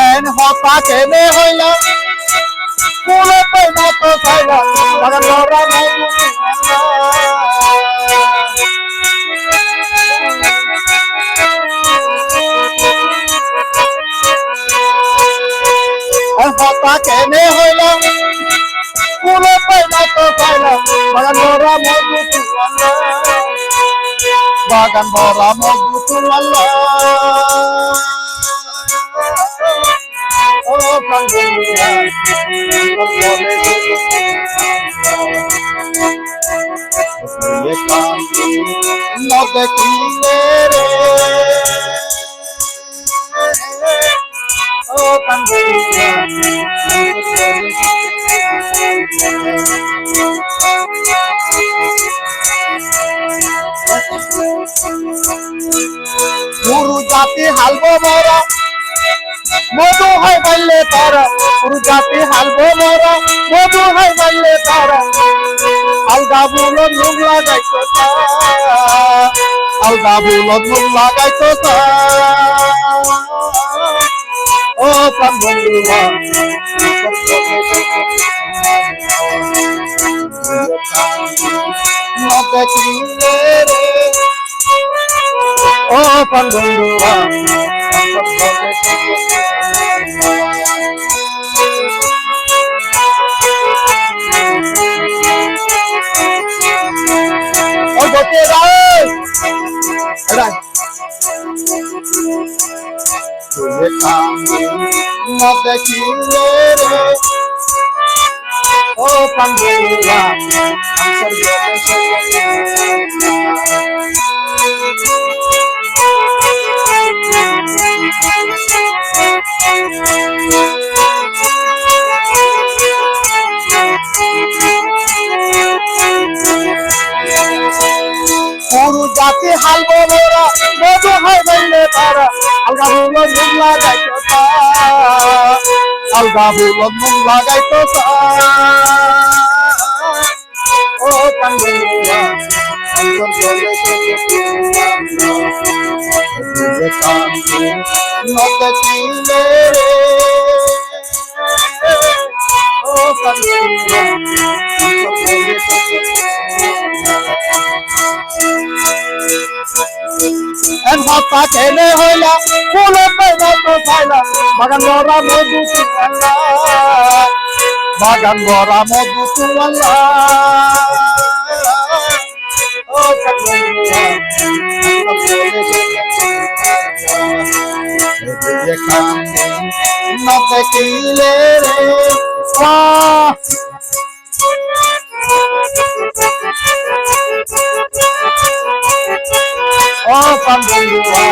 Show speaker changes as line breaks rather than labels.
N হতা কেনে হইলা ফুলে পেনা তো চাইলা বাগান ভরা মধু হতা কেনে হইলা ফুলে পেনা তো চাইলা বাগান ভরা মধু বাগান ভরা মধু তুমাল্লা ও কাঙ্গুয়া ন দেখিলে রে ও কাঙ্গুয়া গুরু জাতি হালবো মোরা মধু হয় বললে তারা গুরু জাতি হালবো মোরা মধু হয় বললে তারা আলগা বুলো নুগ লাগাইতো আলগা বুলো নুগ লাগাইতো ও প্রাণ বন্ধুরা দেখিলে রে ও প্রাণ বন্ধুরা ও গোটে রায় তুলে কামে ন দেখিলে রে ও প্রাণ বন্ধুরা গুরু জাতি হালবো মোরা মধু হয় বললে তারা আলগা বুলো নুগ লাগাইতো আলগা বুলো নুগ লাগাইতো ও কাঙ্গুয়া ন দেখিলে রে ও কাঙ্গুয়া এন হতা কেনে হইলা ফুলে পেনা তো চাইলা বাগান ভরা মধু তুমাল্লা বাগান ভরা মধু তুমাল্লা ও কাঙ্গুয়া ন দেখিলে রে ও প্রাণ বন্ধুরা